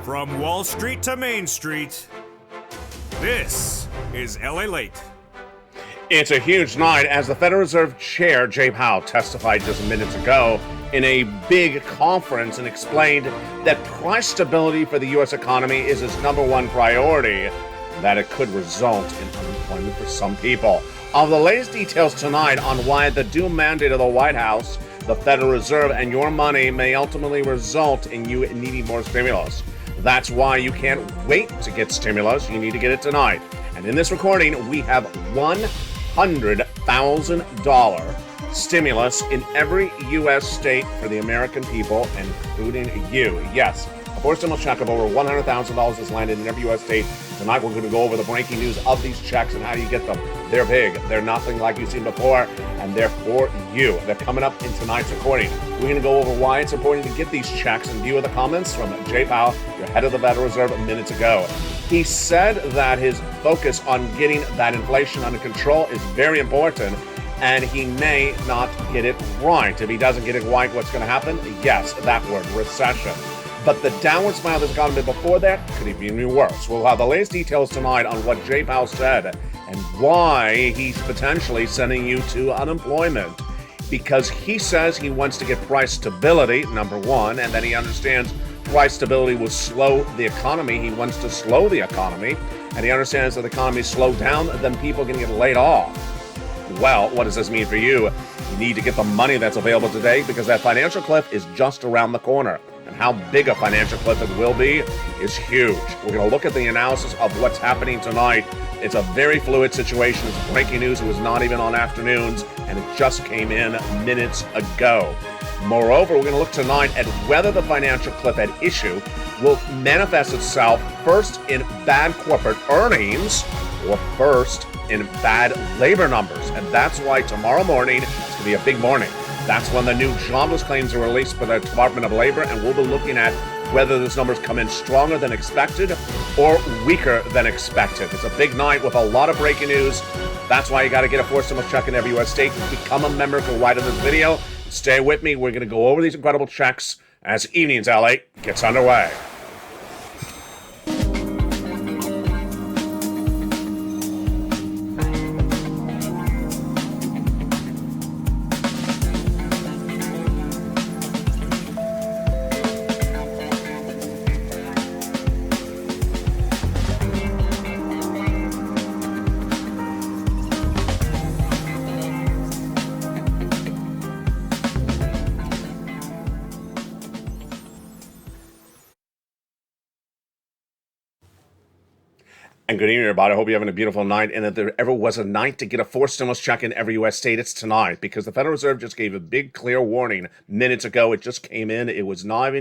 From Wall Street to Main Street, this is LALATE. It's a huge night as the Federal Reserve Chair, Jay Powell, testified just minutes ago in a big conference and explained that price stability for the U.S. economy is his number one priority, that it could result in unemployment for some people. Of the latest details tonight on why the dual mandate of the White House, the Federal Reserve, and your money may ultimately result in you needing more stimulus. That's why you can't wait to get stimulus. You need to get it tonight. And in this recording, we have $100,000 stimulus in every U.S. state for the American people, including you. Yes, a forced stimulus check of over $100,000 has landed in every U.S. state. Tonight, we're going to go over the breaking news of these checks and how you get them. They're big. They're nothing like you've seen before, and they're for you. They're coming up in tonight's recording. We're going to go over why it's important to get these checks in view of the comments from Jay Powell, your head of the Federal Reserve, minutes ago. He said that his focus on getting that inflation under control is very important, and he may not get it right. If he doesn't get it right, what's going to happen? Yes, that word, recession. But the downward spiral that's gone before that could even be worse. We'll have the latest details tonight on what Jay Powell said and why he's potentially sending you to unemployment. Because he says he wants to get price stability, number one, and then he understands price stability will slow the economy. He wants to slow the economy, and he understands that the economy slows down, then people can get laid off. Well, what does this mean for you? You need to get the money that's available today because that financial cliff is just around the corner. And how big a financial cliff it will be is huge. We're going to look at the analysis of what's happening tonight. It's a very fluid situation. It's breaking news. It was not even on afternoons, and it just came in minutes ago. Moreover, we're going to look tonight at whether the financial cliff at issue will manifest itself first in bad corporate earnings or first in bad labor numbers. And that's why tomorrow morning is going to be a big morning. That's when the new jobless claims are released by the Department of Labor, and we'll be looking at whether those numbers come in stronger than expected or weaker than expected. It's a big night with a lot of breaking news. That's why you got to get a forced stimulus check in every U.S. state. Become a member. Go right in this video. Stay with me. We're going to go over these incredible checks as Evenings LA gets underway. And good evening, everybody. I hope you're having a beautiful night. And if there ever was a night to get a forced stimulus check in every U.S. state, it's tonight. Because the Federal Reserve just gave a big, clear warning minutes ago. It just came in. It was not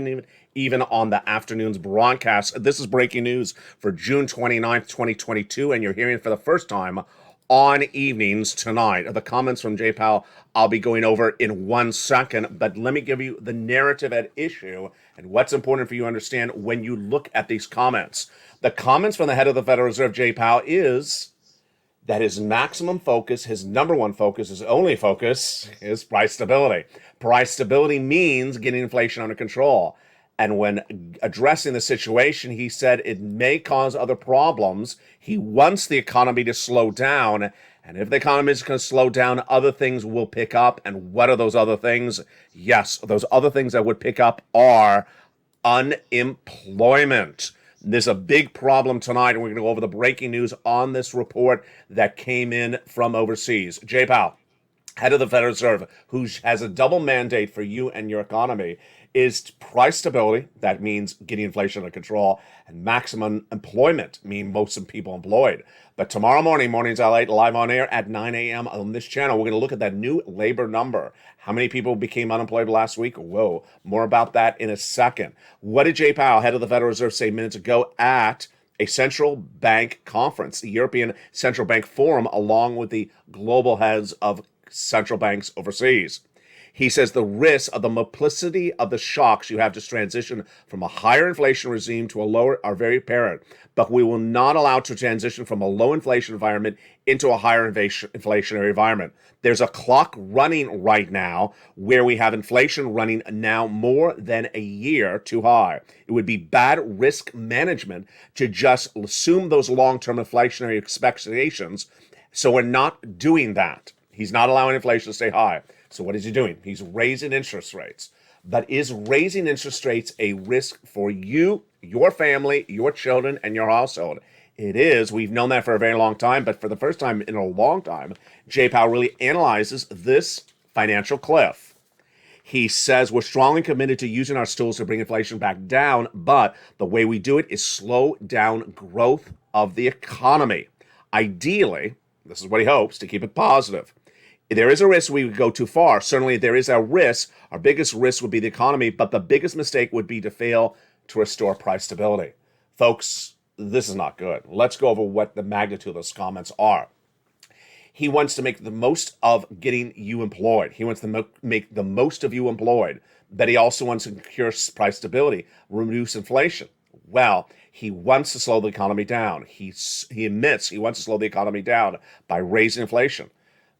even on the afternoon's broadcast. This is breaking news for June 29th, 2022. And you're hearing it for the first time on Evenings tonight. The comments from Jay Powell I'll be going over in 1 second. But let me give you the narrative at issue and what's important for you to understand when you look at these comments. The comments from the head of the Federal Reserve, Jay Powell, is that his maximum focus, his number one focus, his only focus is price stability. Price stability means getting inflation under control. And when addressing the situation, he said it may cause other problems. He wants the economy to slow down. And if the economy is going to slow down, other things will pick up. And what are those other things? Yes, those other things that would pick up are unemployment. There's a big problem tonight, and we're going to go over the breaking news on this report that came in from overseas. Jay Powell, head of the Federal Reserve, who has a double mandate for you and your economy, is price stability. That means getting inflation under control, and maximum employment, mean most of people employed. But tomorrow morning, Mornings LA, live on air at 9 a.m. on this channel, we're going to look at that new labor number. How many people became unemployed last week? Whoa, more about that in a second. What did Jay Powell, head of the Federal Reserve, say minutes ago at a central bank conference, the European Central Bank Forum, along with the global heads of central banks overseas? He says the risk of the multiplicity of the shocks you have to transition from a higher inflation regime to a lower are very apparent, but we will not allow to transition from a low inflation environment into a higher inflationary environment. There's a clock running right now where we have inflation running now more than a year too high. It would be bad risk management to just assume those long-term inflationary expectations, so we're not doing that. He's not allowing inflation to stay high. So what is he doing? He's raising interest rates. But is raising interest rates a risk for you, your family, your children, and your household? It is. We've known that for a very long time, but for the first time in a long time, Jay Powell really analyzes this financial cliff. He says we're strongly committed to using our tools to bring inflation back down, but the way we do it is slow down growth of the economy. Ideally, this is what he hopes, to keep it positive. There is a risk we would go too far. Certainly there is a risk. Our biggest risk would be the economy, but the biggest mistake would be to fail to restore price stability. Folks, this is not good. Let's go over what the magnitude of those comments are. He wants to make the most of getting you employed. He wants to make the most of you employed, but he also wants to secure price stability, reduce inflation. Well, he wants to slow the economy down. He admits he wants to slow the economy down by raising inflation.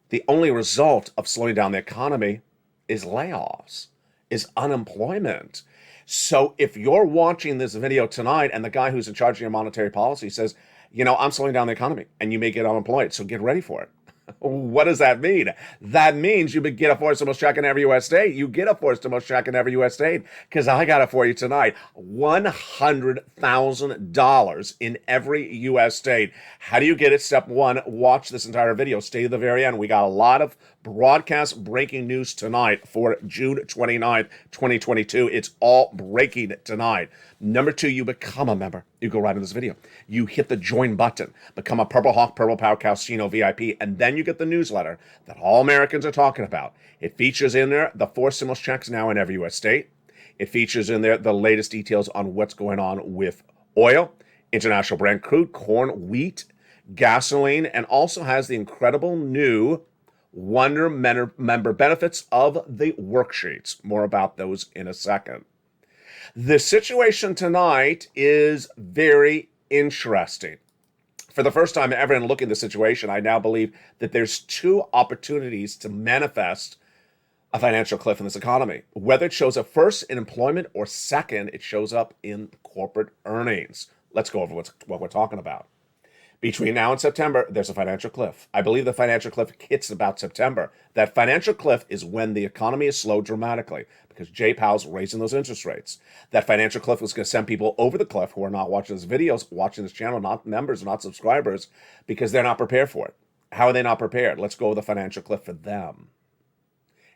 The only result of slowing down the economy is layoffs, is unemployment. So if you're watching this video tonight and the guy who's in charge of your monetary policy says, I'm slowing down the economy and you may get unemployed, so get ready for it. What does that mean? That means you get a forced stimulus check in every U.S. state. You get a forced stimulus check in every U.S. state, because I got it for you tonight. $100,000 in every U.S. state. How do you get it? Step one, watch this entire video. Stay to the very end. We got a lot of broadcast breaking news tonight for June 29th, 2022. It's all breaking tonight. Number two, you become a member. You go right in this video. You hit the join button, become a Purple Hawk, Purple Power Casino VIP, and then you get the newsletter that all Americans are talking about. It features in there the forced stimulus checks now in every U.S. state. It features in there the latest details on what's going on with oil, international Brent crude, corn, wheat, gasoline, and also has the incredible new Wonder member benefits of the worksheets. More about those in a second. The situation tonight is very interesting. For the first time ever in looking at the situation, I now believe that there's two opportunities to manifest a financial cliff in this economy. Whether it shows up first in employment or second, it shows up in corporate earnings. Let's go over what we're talking about. Between now and September, there's a financial cliff. I believe the financial cliff hits about September. That financial cliff is when the economy is slowed dramatically because Jay Powell's raising those interest rates. That financial cliff is going to send people over the cliff who are not watching this videos, watching this channel, not members, not subscribers, because they're not prepared for it. How are they not prepared? Let's go over the financial cliff for them.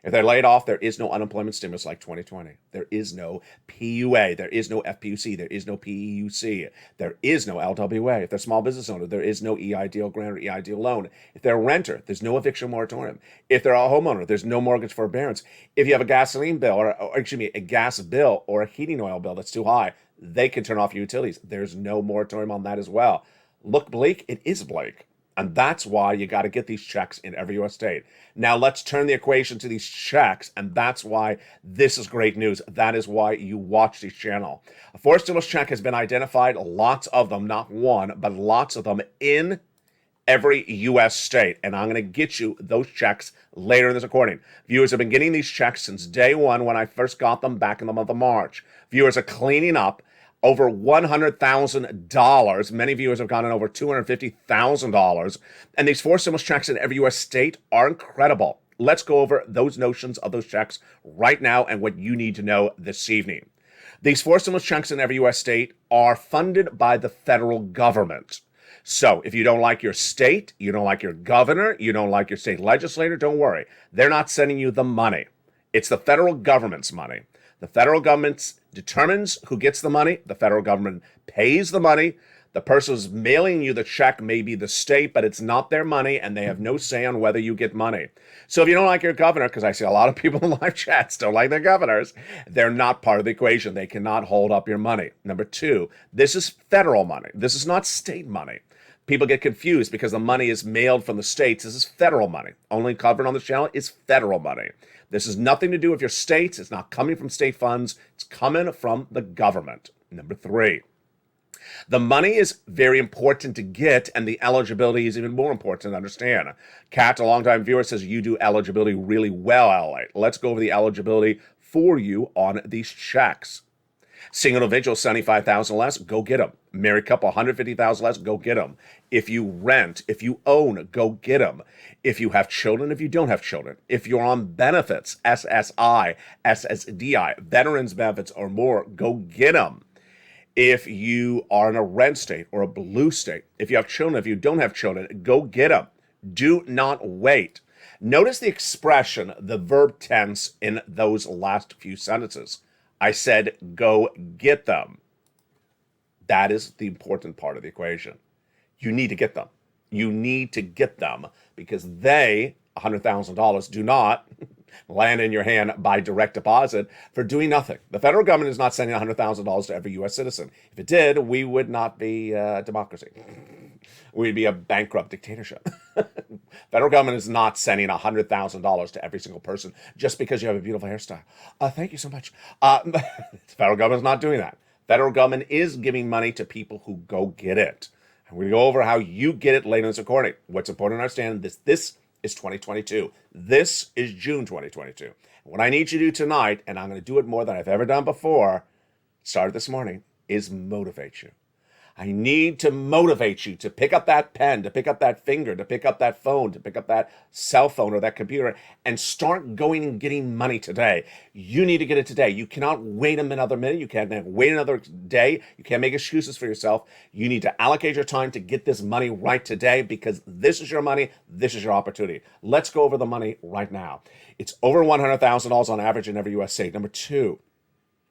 If they're laid off, there is no unemployment stimulus like 2020. There is no PUA. There is no FPUC. There is no PEUC. There is no LWA. If they're a small business owner, there is no EIDL grant or EIDL loan. If they're a renter, there's no eviction moratorium. If they're a homeowner, there's no mortgage forbearance. If you have a gasoline bill, or a gas bill or a heating oil bill that's too high, they can turn off your utilities. There's no moratorium on that as well. Look bleak? It is bleak. And that's why you got to get these checks in every U.S. state. Now let's turn the equation to these checks, and that's why this is great news. That is why you watch this channel. A forced stimulus check has been identified, lots of them, not one, but lots of them in every U.S. state. And I'm going to get you those checks later in this recording. Viewers have been getting these checks since day one when I first got them back in the month of March. Viewers are cleaning up over $100,000. Many viewers have gotten over $250,000. And these forced stimulus checks in every U.S. state are incredible. Let's go over those notions of those checks right now and what you need to know this evening. These forced stimulus checks in every U.S. state are funded by the federal government. So if you don't like your state, you don't like your governor, you don't like your state legislator, don't worry. They're not sending you the money. It's the federal government's money. The federal government determines who gets the money. The federal government pays the money. The person who's mailing you the check may be the state, but it's not their money, and they have no say on whether you get money. So if you don't like your governor, because I see a lot of people in live chats don't like their governors, they're not part of the equation. They cannot hold up your money. Number two, this is federal money. This is not state money. People get confused because the money is mailed from the states. This is federal money. Only covered on this channel is federal money. This has nothing to do with your states. It's not coming from state funds. It's coming from the government. Number 3. The money is very important to get, and the eligibility is even more important to understand. Kat, a longtime viewer, says you do eligibility really well, LA. Let's go over the eligibility for you on these checks. Single individual, 75,000 less, go get them. Married couple, 150,000 less, go get them. If you rent, if you own, go get them. If you have children, if you don't have children. If you're on benefits, SSI, SSDI, veterans benefits or more, go get them. If you are in a red state or a blue state, if you have children, if you don't have children, go get them. Do not wait. Notice the expression, the verb tense in those last few sentences. I said, go get them. That is the important part of the equation. You need to get them. You need to get them because they, $100,000, do not land in your hand by direct deposit for doing nothing. The federal government is not sending $100,000 to every U.S. citizen. If it did, we would not be a democracy. We'd be a bankrupt dictatorship. Federal government is not sending $100,000 to every single person just because you have a beautiful hairstyle. Thank you so much. The federal government is not doing that. Federal government is giving money to people who go get it. And we're going to go over how you get it later in this recording. What's important to understand, this is 2022. This is June 2022. And what I need you to do tonight, and I'm going to do it more than I've ever done before, started this morning, is motivate you. I need to motivate you to pick up that pen, to pick up that finger, to pick up that phone, to pick up that cell phone or that computer and start going and getting money today. You need to get it today. You cannot wait another minute. You can't wait another day. You can't make excuses for yourself. You need to allocate your time to get this money right today because this is your money. This is your opportunity. Let's go over the money right now. It's over $100,000 on average in every U.S. state. Number 2,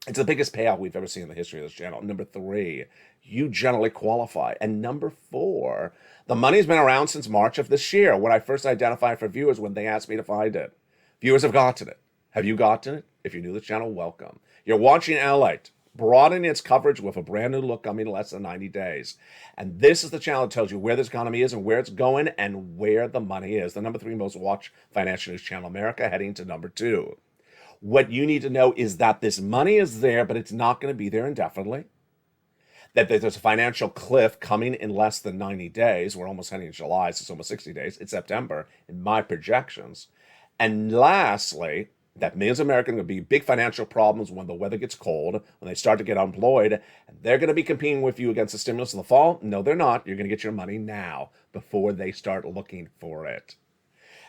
it's the biggest payout we've ever seen in the history of this channel. Number 3, you generally qualify. And number 4, the money's been around since March of this year when I first identified for viewers when they asked me to find it. Viewers have gotten it. Have you gotten it? If you're new to the channel, welcome. You're watching LALATE, broadening its coverage with a brand new look coming in less than 90 days. And this is the channel that tells you where this economy is and where it's going and where the money is. The number 3 most watched financial news channel in America, heading to number 2. What you need to know is that this money is there, but it's not going to be there indefinitely. That there's a financial cliff coming in less than 90 days. We're almost heading to July, so it's almost 60 days. It's September in my projections. And lastly, that millions of Americans are going to be big financial problems when the weather gets cold, when they start to get unemployed, and they're going to be competing with you against the stimulus in the fall. No, they're not. You're going to get your money now before they start looking for it.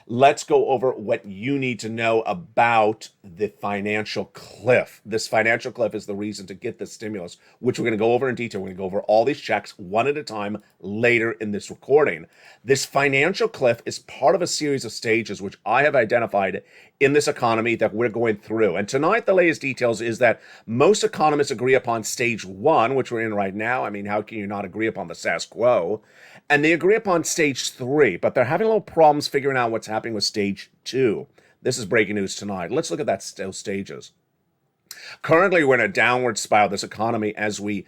Let's go over what you need to know about the financial cliff. This financial cliff is the reason to get the stimulus, which we're going to go over in detail. We're going to go over all these checks one at a time later in this recording. This financial cliff is part of a series of stages which I have identified in this economy that we're going through. And tonight, the latest details is that most economists agree upon stage 1, which we're in right now. I mean, how can you not agree upon the status quo? And they agree upon stage 3, but they're having a little problems figuring out what's happening with stage 2. This is breaking news tonight. Let's look at those stages. Currently, we're in a downward spiral of this economy as we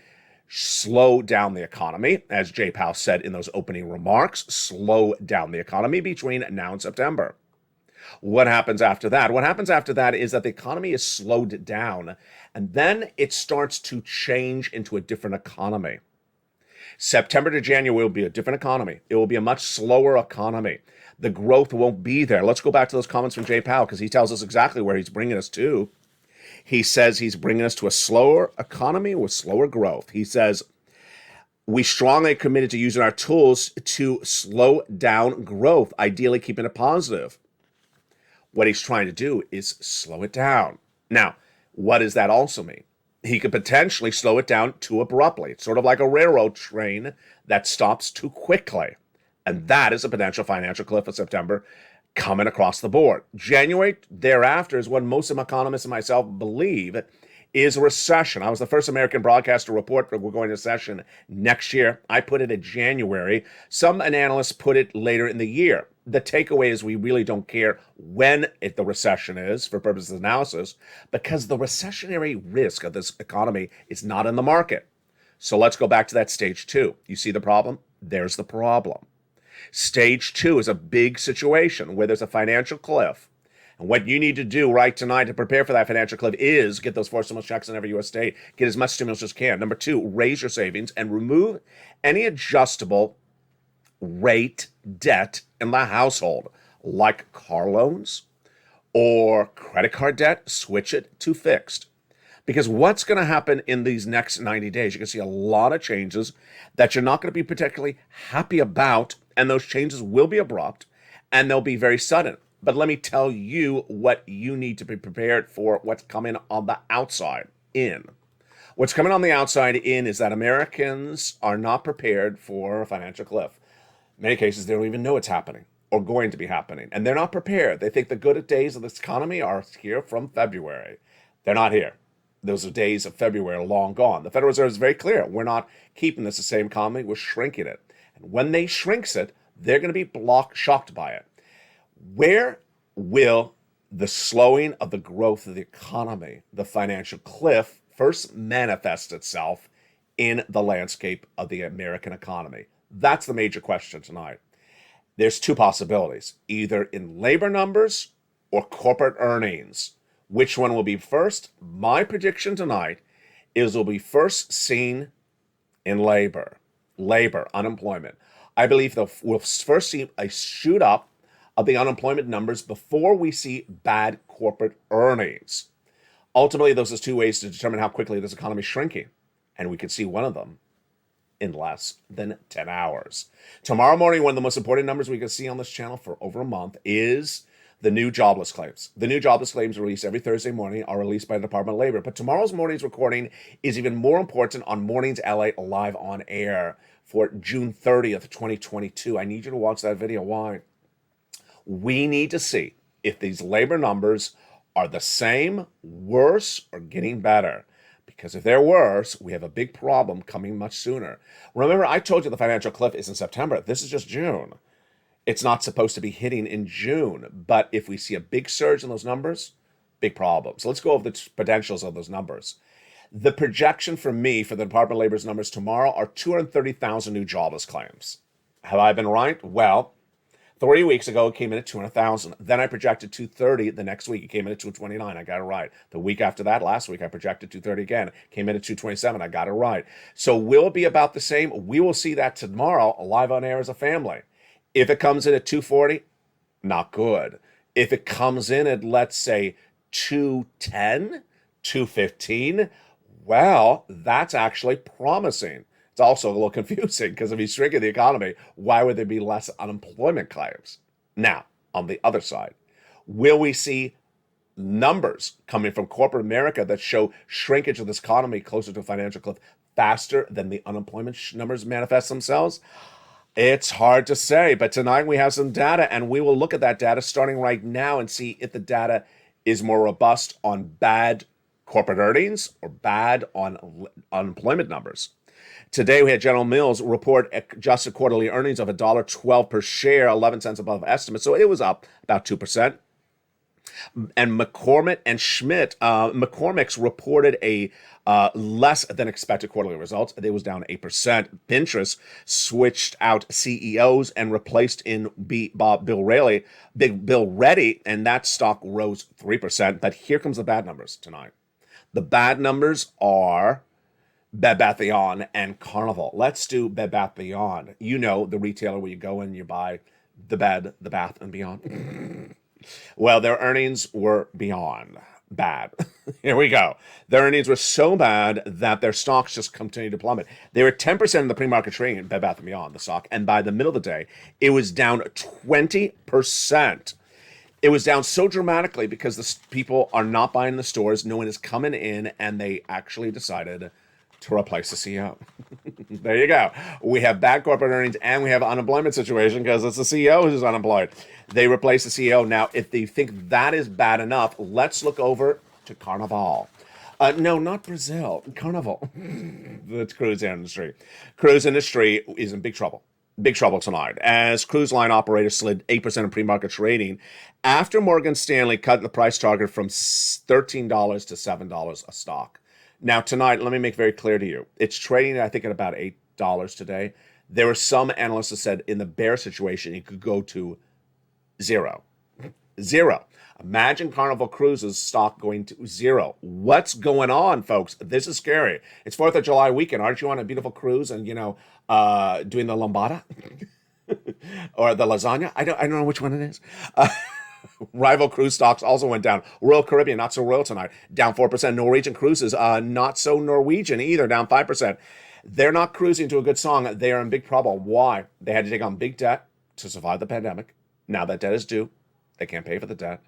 slow down the economy. As Jay Powell said in those opening remarks, slow down the economy between now and September. What happens after that? What happens after that is that the economy is slowed down, and then it starts to change into a different economy. September to January will be a different economy. It will be a much slower economy. The growth won't be there. Let's go back to those comments from Jay Powell because he tells us exactly where he's bringing us to. He says he's bringing us to a slower economy with slower growth. He says, we strongly committed to using our tools to slow down growth, ideally keeping it positive. What he's trying to do is slow it down. Now, what does that also mean? He could potentially slow it down too abruptly. It's sort of like a railroad train that stops too quickly. And that is a potential financial cliff of September coming across the board. January thereafter is what most of economists and myself believe is a recession. I was the first American broadcaster to report that we're going to recession next year. I put it in January. Some analysts put it later in the year. The takeaway is we really don't care when the recession is for purposes of analysis because the recessionary risk of this economy is not in the market. So let's go back to that stage 2. You see the problem? There's the problem. Stage 2 is a big situation where there's a financial cliff. And what you need to do right tonight to prepare for that financial cliff is get those 4 stimulus checks in every U.S. state. Get as much stimulus as you can. Number 2, raise your savings and remove any adjustable rate debt in the household, like car loans or credit card debt. Switch it to fixed. Because what's going to happen in these next 90 days, you're going to see a lot of changes that you're not going to be particularly happy about, and those changes will be abrupt, and they'll be very sudden. But let me tell you what you need to be prepared for, what's coming on the outside in. What's coming on the outside in is that Americans are not prepared for a financial cliff. In many cases, they don't even know it's happening or going to be happening, and they're not prepared. They think the good days of this economy are here from February. They're not here. Those days of February are long gone. The Federal Reserve is very clear. We're not keeping this the same economy. We're shrinking it. And when they shrinks it, they're going to be shocked by it. Where will the slowing of the growth of the economy, the financial cliff, first manifest itself in the landscape of the American economy? That's the major question tonight. There's 2 possibilities, either in labor numbers or corporate earnings. Which one will be first? My prediction tonight is it will be first seen in labor, unemployment. I believe we'll first see a shoot up of the unemployment numbers before we see bad corporate earnings. Ultimately, those are 2 ways to determine how quickly this economy is shrinking, and we could see one of them in less than 10 hours. Tomorrow morning, one of the most important numbers we can see on this channel for over a month is the new jobless claims. The new jobless claims released every Thursday morning are released by the Department of Labor. But tomorrow's morning's recording is even more important on Mornings LA Live on Air for June 30th, 2022. I need you to watch that video. Why? We need to see if these labor numbers are the same, worse, or getting better. Because if they're worse, we have a big problem coming much sooner. Remember, I told you the financial cliff is in September. This is just June. It's not supposed to be hitting in June, but if we see a big surge in those numbers, big problem. So let's go over the potentials of those numbers. The projection for me for the Department of Labor's numbers tomorrow are 230,000 new jobless claims. Have I been right? Well, 3 weeks ago, it came in at 200,000. Then I projected 230 the next week. It came in at 229. I got it right. The week after that, last week, I projected 230 again. Came in at 227. I got it right. So will it be about the same? We will see that tomorrow live on air as a family. If it comes in at 240, not good. If it comes in at, let's say, 210, 215, well, that's actually promising. It's also a little confusing because if he's shrinking the economy, why would there be less unemployment claims? Now, on the other side, will we see numbers coming from corporate America that show shrinkage of this economy closer to a financial cliff faster than the unemployment numbers manifest themselves? It's hard to say, but tonight we have some data, and we will look at that data starting right now and see if the data is more robust on bad corporate earnings or bad on unemployment numbers. Today we had General Mills report adjusted quarterly earnings of $1.12 per share, 11 cents above estimate, so it was up about 2%. And McCormick and Schmidt, McCormick's reported a less than expected quarterly results. It was down 8%. Pinterest switched out CEOs and replaced in Bill Reddy, and that stock rose 3%. But here comes the bad numbers tonight. The bad numbers are Bed Bath & Beyond and Carnival. Let's do Bed Bath & Beyond. You know, the retailer where you go and you buy the bed, the bath, and beyond. Well, their earnings were beyond bad. Here we go. Their earnings were so bad that their stocks just continued to plummet. They were 10% in the pre-market trading in Bed Bath & Beyond, the stock, and by the middle of the day, it was down 20%. It was down so dramatically because the people are not buying the stores. No one is coming in, and they actually decided to replace the CEO. There you go. We have bad corporate earnings and we have unemployment situation because it's the CEO who's unemployed. They replace the CEO. Now, if they think that is bad enough, let's look over to Carnival. No, not Brazil. Carnival. The cruise industry. Cruise industry is in big trouble. Big trouble tonight as cruise line operators slid 8% in pre-market trading after Morgan Stanley cut the price target from $13 to $7 a stock. Now, tonight, let me make very clear to you. It's trading, I think, at about $8 today. There were some analysts that said in the bear situation, it could go to zero. Zero. Imagine Carnival Cruises stock going to zero. What's going on, folks? This is scary. It's 4th of July weekend. Aren't you on a beautiful cruise and, doing the lambada? Or the lasagna? I don't know which one it is. Rival cruise stocks also went down. Royal Caribbean, not so royal tonight, down 4%. Norwegian Cruises, not so Norwegian either, down 5%. They're not cruising to a good song. They are in big trouble. Why? They had to take on big debt to survive the pandemic. Now that debt is due. They can't pay for the debt.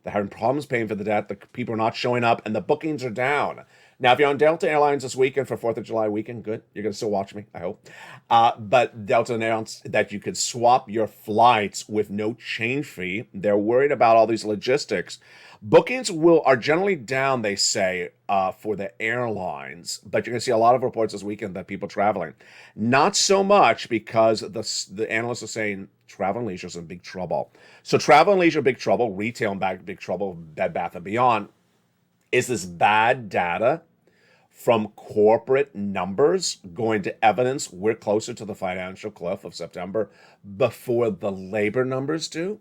They're having problems paying for the debt. The people are not showing up, and the bookings are down. Now, if you're on Delta Airlines this weekend for 4th of July weekend, good. You're going to still watch me, I hope. But Delta announced that you could swap your flights with no change fee. They're worried about all these logistics. Bookings are generally down, they say, for the airlines. But you're going to see a lot of reports this weekend that people traveling. Not so much because the analysts are saying travel and leisure is in big trouble. So travel and leisure, big trouble. Retail and big trouble. Bed Bath & Beyond. Is this bad data from corporate numbers going to evidence we're closer to the financial cliff of September before the labor numbers do?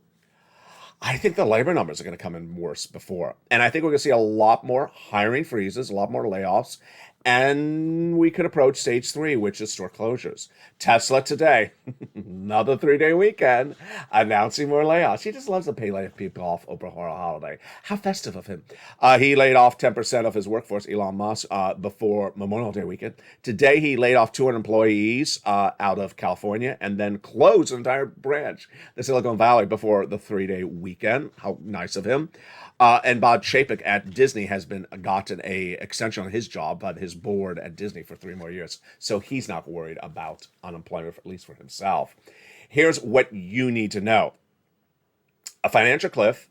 I think the labor numbers are going to come in worse before. And I think we're going to see a lot more hiring freezes, a lot more layoffs, and we could approach stage 3, which is store closures. Tesla today, another 3-day weekend, announcing more layoffs. He just loves to lay people off over a holiday. How festive of him. He laid off 10% of his workforce, Elon Musk, before Memorial Day weekend. Today, he laid off 200 employees out of California and then closed an entire branch, the Silicon Valley, before the 3-day weekend. How nice of him. And Bob Chapek at Disney has gotten a extension on his job, but his board at Disney for 3 more years. So he's not worried about unemployment, at least for himself. Here's what you need to know. A financial cliff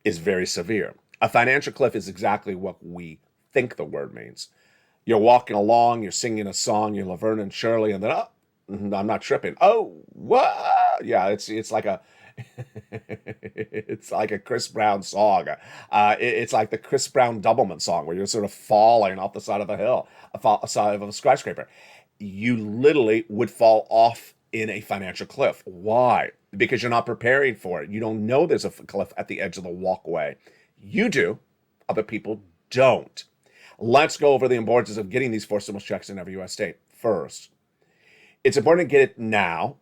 is very severe. A financial cliff is exactly what we think the word means. You're walking along, you're singing a song, you're Laverne and Shirley, and then, I'm not tripping. Oh, what? Yeah, it's like a... it's like a Chris Brown song. It's like the Chris Brown Doublemint song where you're sort of falling off the side of a hill, side of a skyscraper. You literally would fall off in a financial cliff. Why? Because you're not preparing for it. You don't know there's a cliff at the edge of the walkway. You do, other people don't. Let's go over the importance of getting these 4 stimulus checks in every U.S. state. First, it's important to get it now,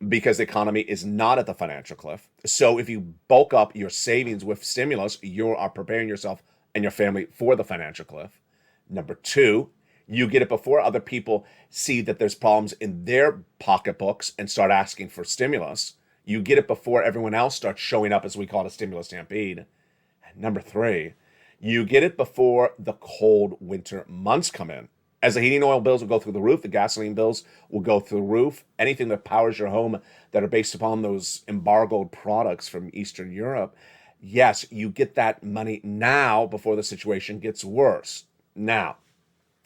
because the economy is not at the financial cliff. So if you bulk up your savings with stimulus, you are preparing yourself and your family for the financial cliff. Number 2, you get it before other people see that there's problems in their pocketbooks and start asking for stimulus. You get it before everyone else starts showing up, as we call it, a stimulus stampede. And number 3, you get it before the cold winter months come in. As the heating oil bills will go through the roof, the gasoline bills will go through the roof. Anything that powers your home that are based upon those embargoed products from Eastern Europe, yes, you get that money now before the situation gets worse. Now,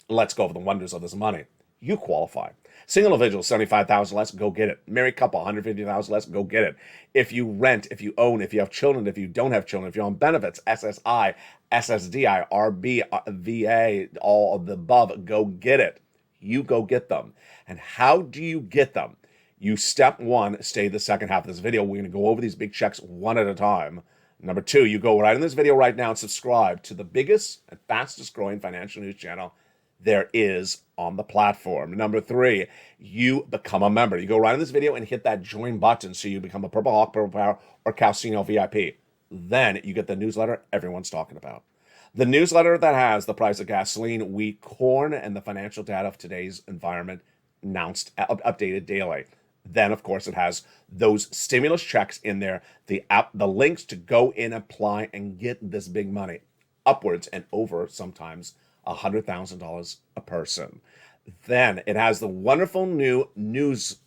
let's go over the wonders of this money. You qualify. Single individual, $75,000 less, go get it. Married couple, $150,000 less, go get it. If you rent, if you own, if you have children, if you don't have children, if you're on benefits, SSI, SSDI, RB, VA, all of the above, go get it. You go get them. And how do you get them? You, step 1, stay the second half of this video. We're going to go over these big checks one at a time. Number 2, you go right in this video right now and subscribe to the biggest and fastest growing financial news channel there is on the platform. Number 3, you become a member. You go right in this video and hit that join button so you become a Purple Hawk, Purple Power, or Calcino VIP. Then you get the newsletter everyone's talking about. The newsletter that has the price of gasoline, wheat, corn, and the financial data of today's environment announced, updated daily. Then, of course, it has those stimulus checks in there, the links to go in, apply, and get this big money, upwards and over sometimes $100,000 a person. Then it has the wonderful new worksheets.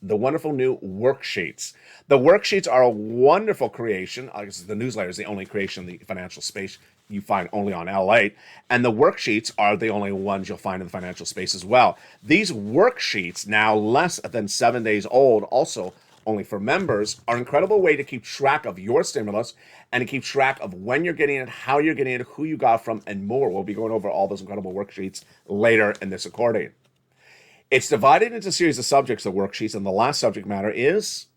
The worksheets are a wonderful creation. The newsletter is the only creation in the financial space you find only on LALATE, and the worksheets are the only ones you'll find in the financial space as well. These worksheets, now less than 7 days old, also only for members, are an incredible way to keep track of your stimulus and to keep track of when you're getting it, how you're getting it, who you got from, and more. We'll be going over all those incredible worksheets later in this recording. It's divided into a series of subjects of worksheets, and the last subject matter is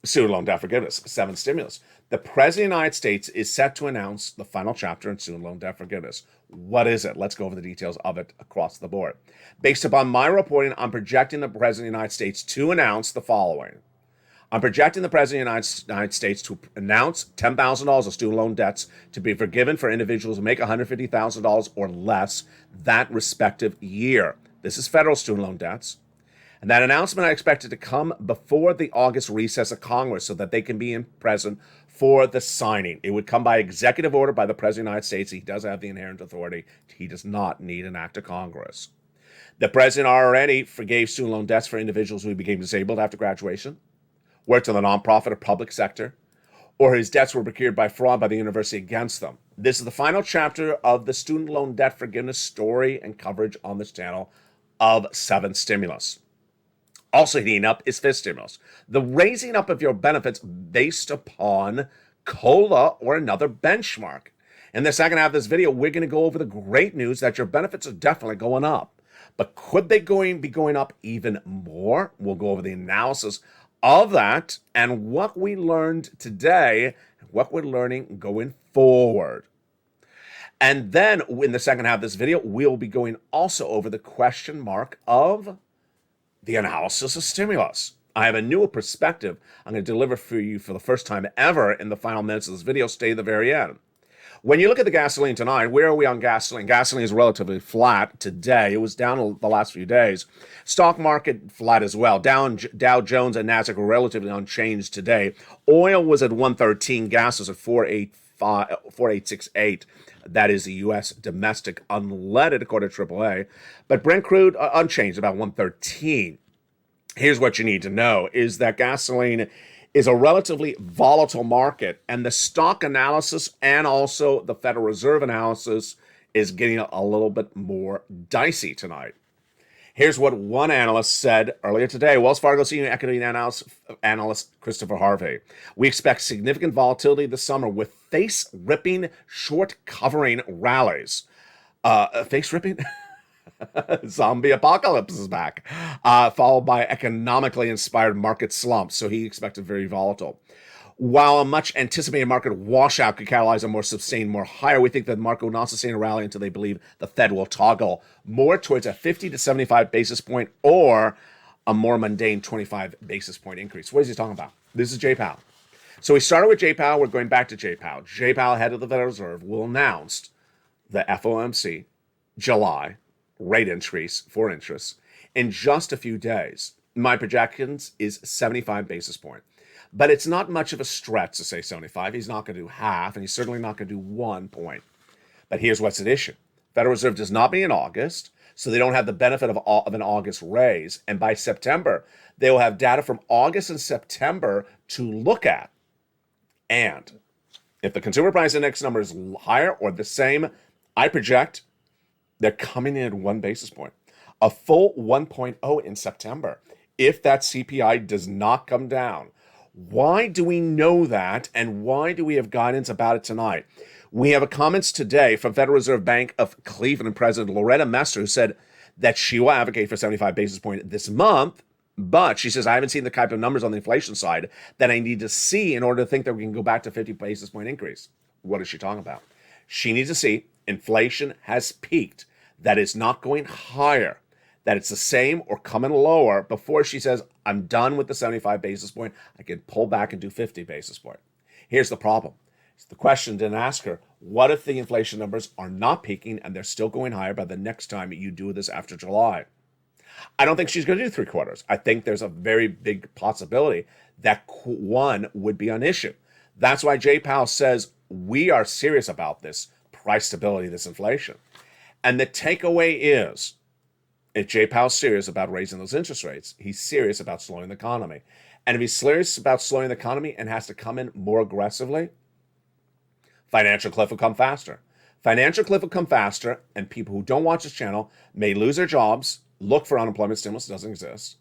student loan debt forgiveness, 7 stimulus. The President of the United States is set to announce the final chapter in student loan debt forgiveness. What is it? Let's go over the details of it across the board. Based upon my reporting, I'm projecting the President of the United States to announce the following. I'm projecting the President of the United States to announce $10,000 of student loan debts to be forgiven for individuals who make $150,000 or less that respective year. This is federal student loan debts. And that announcement I expected to come before the August recess of Congress so that they can be present for the signing. It would come by executive order by the President of the United States. He does have the inherent authority. He does not need an act of Congress. The President already forgave student loan debts for individuals who became disabled after graduation, worked in the nonprofit or public sector, or his debts were procured by fraud by the university against them. This is the final chapter of the student loan debt forgiveness story and coverage on this channel of 7 stimulus. Also heating up is 5th stimulus. The raising up of your benefits based upon COLA or another benchmark. In the second half of this video, we're going to go over the great news that your benefits are definitely going up. But could they be going up even more? We'll go over the analysis of that and what we learned today, and what we're learning going forward. And then in the second half of this video, we'll be going also over the question mark of the analysis of stimulus. I have a newer perspective I'm going to deliver for you for the first time ever in the final minutes of this video. Stay to the very end. When you look at the gasoline tonight, where are we on gasoline? Gasoline is relatively flat today. It was down the last few days. Stock market flat as well. Dow Jones and Nasdaq were relatively unchanged today. Oil was at 113. Gas was at 4868. That is the U.S. domestic unleaded, according to AAA. But Brent crude unchanged, about 113. Here's what you need to know, is that gasoline is a relatively volatile market, and the stock analysis and also the Federal Reserve analysis is getting a little bit more dicey tonight. Here's what one analyst said earlier today. Wells Fargo senior equity analyst Christopher Harvey. We expect significant volatility this summer with face-ripping, short-covering rallies. Face-ripping? Zombie apocalypse is back. Followed by economically inspired market slumps. So he expected very volatile. While a much anticipated market washout could catalyze a more sustained, more higher, we think that the market will not sustain a rally until they believe the Fed will toggle more towards a 50 to 75 basis point or a more mundane 25 basis point increase. What is he talking about? This is Jay Powell. So we started with Jay Powell. We're going back to Jay Powell. Jay Powell, head of the Federal Reserve, will announce the FOMC July rate increase for interest in just a few days. My projections is 75 basis point. But it's not much of a stretch to say 75. He's not going to do half, and he's certainly not going to do 1 point. But here's what's at issue. Federal Reserve does not meet in August, so they don't have the benefit of an August raise. And by September, they will have data from August and September to look at. And if the consumer price index number is higher or the same, I project they're coming in at 1 basis point. A full 1.0 in September if that CPI does not come down. Why do we know that, and why do we have guidance about it tonight? We have a comments today from Federal Reserve Bank of Cleveland President Loretta Mester, who said that she will advocate for 75 basis point this month, but she says, I haven't seen the type of numbers on the inflation side that I need to see in order to think that we can go back to 50 basis point increase. What is she talking about? She needs to see inflation has peaked, that it's not going higher, that it's the same or coming lower before she says, I'm done with the 75 basis point. I can pull back and do 50 basis point. Here's the problem. The question didn't ask her, what if the inflation numbers are not peaking and they're still going higher by the next time you do this after July? I don't think she's going to do 3 quarters. I think there's a very big possibility that one would be an issue. That's why Jay Powell says we are serious about this price stability, this inflation. And the takeaway is, if Jay Powell's serious about raising those interest rates, he's serious about slowing the economy. And if he's serious about slowing the economy and has to come in more aggressively, financial cliff will come faster. Financial cliff will come faster, and people who don't watch this channel may lose their jobs, look for unemployment stimulus, doesn't exist.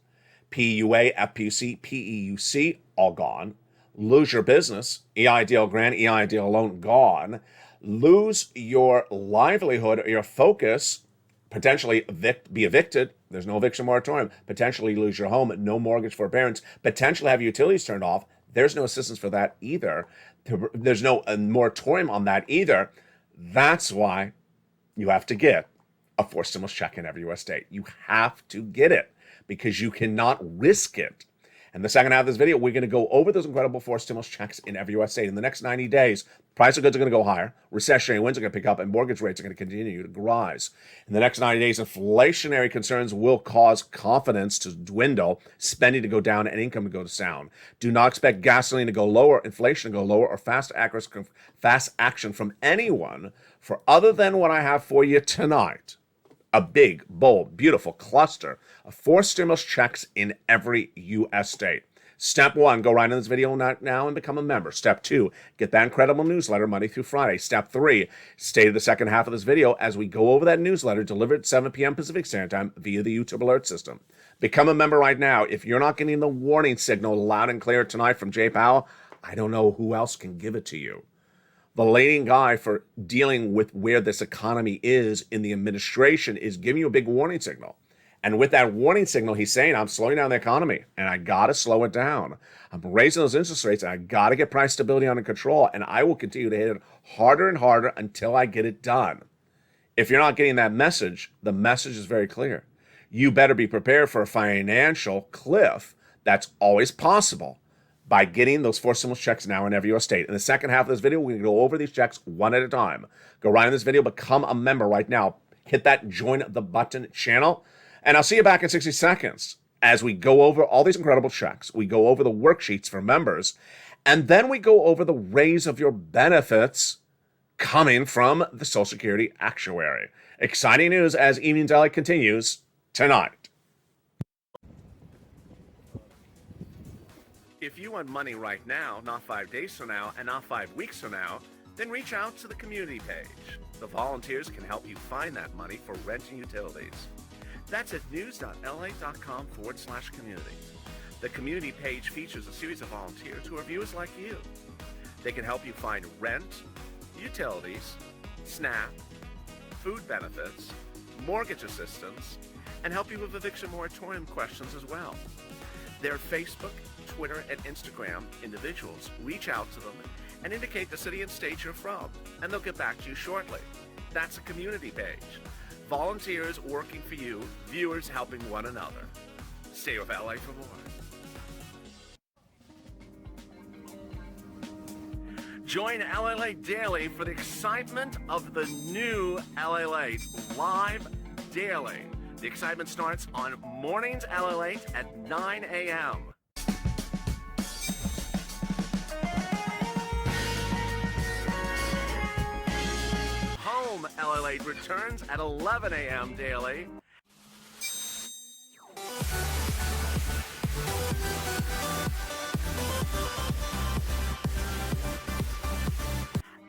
PUA, FPUC, PEUC, all gone. Lose your business, EIDL grant, EIDL loan, gone. Lose your livelihood or your focus, potentially be evicted. There's no eviction moratorium. Potentially lose your home, no mortgage forbearance. Potentially have utilities turned off. There's no assistance for that either. There's no moratorium on that either. That's why you have to get a forced stimulus check in every U.S. state. You have to get it because you cannot risk it. In the second half of this video, we're going to go over those incredible forced stimulus checks in every U.S. state. In the next 90 days, price of goods are going to go higher, recessionary winds are going to pick up, and mortgage rates are going to continue to rise. In the next 90 days, inflationary concerns will cause confidence to dwindle, spending to go down, and income to go down. Do not expect gasoline to go lower, inflation to go lower, or fast action from anyone for other than what I have for you tonight. A big, bold, beautiful cluster of forced stimulus checks in every U.S. state. Step 1, go right in this video now and become a member. Step 2, get that incredible newsletter Monday through Friday. Step 3, stay to the second half of this video as we go over that newsletter delivered at 7 p.m. Pacific Standard Time via the YouTube alert system. Become a member right now. If you're not getting the warning signal loud and clear tonight from Jay Powell, I don't know who else can give it to you. The leading guy for dealing with where this economy is in the administration is giving you a big warning signal. And with that warning signal, he's saying, I'm slowing down the economy and I got to slow it down. I'm raising those interest rates and I got to get price stability under control. And I will continue to hit it harder and harder until I get it done. If you're not getting that message, the message is very clear. You better be prepared for a financial cliff that's always possible by getting those forced stimulus checks now in every U.S. state. In the second half of this video, we're going to go over these checks one at a time. Go right in this video, become a member right now. Hit that join the button channel, and I'll see you back in 60 seconds as we go over all these incredible checks. We go over the worksheets for members, and then we go over the raise of your benefits coming from the Social Security actuary. Exciting news as Evening Daily continues tonight. If you want money right now, not 5 days from now, and not 5 weeks from now, then reach out to the community page. The volunteers can help you find that money for rent and utilities. That's at news.la.com/community. The community page features a series of volunteers who are viewers like you. They can help you find rent, utilities, SNAP, food benefits, mortgage assistance, and help you with eviction moratorium questions as well. Their Facebook, Twitter, and Instagram individuals reach out to them and indicate the city and state you're from, and they'll get back to you shortly. That's a community page. Volunteers working for you, viewers helping one another. Stay with LA for more. Join LALATE Daily for the excitement of the new LALATE live daily. The excitement starts on mornings LALATE at 9 a.m. Home LALATE returns at 11 a.m. daily.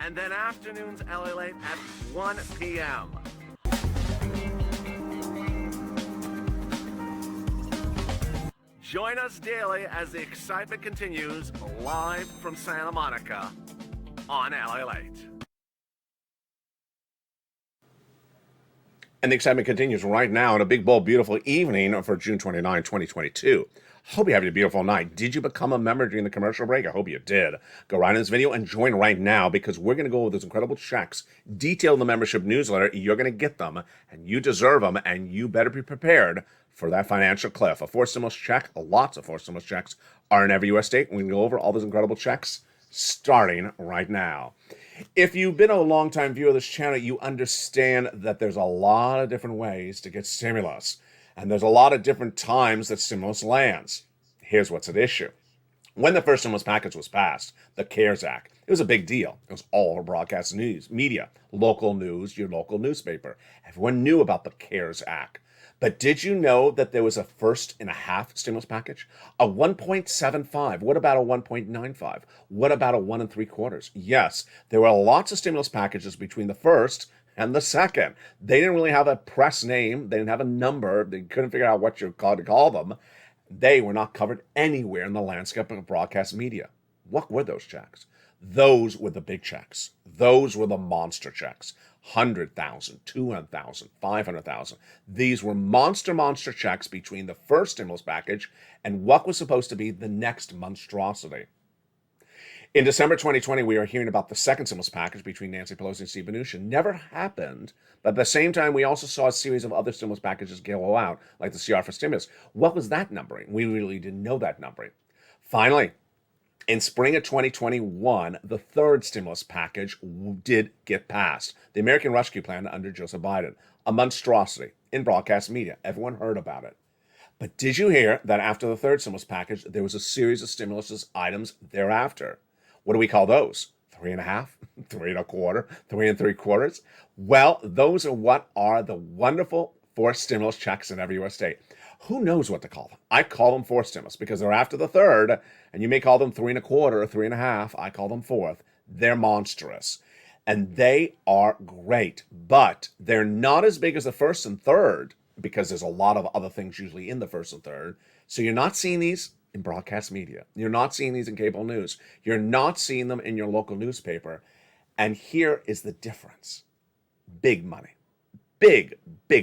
And then afternoons LALATE at 1 p.m. Join us daily as the excitement continues live from Santa Monica on LALATE. And the excitement continues right now on a big, bold, beautiful evening for June 29, 2022. Hope you're having a beautiful night. Did you become a member during the commercial break? I hope you did. Go right in this video and join right now because we're going to go over those incredible checks detailed in the membership newsletter. You're going to get them and you deserve them and you better be prepared for that financial cliff. A forced stimulus check, lots of forced stimulus checks are in every U.S. state. We're going to go over all those incredible checks starting right now. If you've been a long-time viewer of this channel, you understand that there's a lot of different ways to get stimulus. And there's a lot of different times that stimulus lands. Here's what's at issue. When the first stimulus package was passed, the CARES Act, it was a big deal. It was all over broadcast news, media, local news, your local newspaper. Everyone knew about the CARES Act. But did you know that there was a first and a half stimulus package? A 1.75. What about a 1.95? What about a 1 3/4? Yes, there were lots of stimulus packages between the first and the second. They didn't really have a press name. They didn't have a number. They couldn't figure out what you called to call them. They were not covered anywhere in the landscape of broadcast media. What were those checks? Those were the big checks. Those were the monster checks. 100,000, 200,000, 500,000. These were monster checks between the first stimulus package and what was supposed to be the next monstrosity. In December 2020, we were hearing about the second stimulus package between Nancy Pelosi and Steve Mnuchin. Never happened, but at the same time, we also saw a series of other stimulus packages go out, like the CR for stimulus. What was that numbering? We really didn't know that numbering. Finally, in spring of 2021, the third stimulus package did get passed. The American Rescue Plan under Joseph Biden. A monstrosity in broadcast media. Everyone heard about it. But did you hear that after the third stimulus package, there was a series of stimulus items thereafter? What do we call those? 3.5, 3.25, 3.75? Well, those are what are the wonderful forced stimulus checks in every U.S. state. Who knows what to call them? I call them forced stimulus because they're after the third, and you may call them 3.25 or 3.5. I call them fourth. They're monstrous, and they are great, but they're not as big as the first and third because there's a lot of other things usually in the first and third. So you're not seeing these in broadcast media. You're not seeing these in cable news. You're not seeing them in your local newspaper. And here is the difference. Big money. Big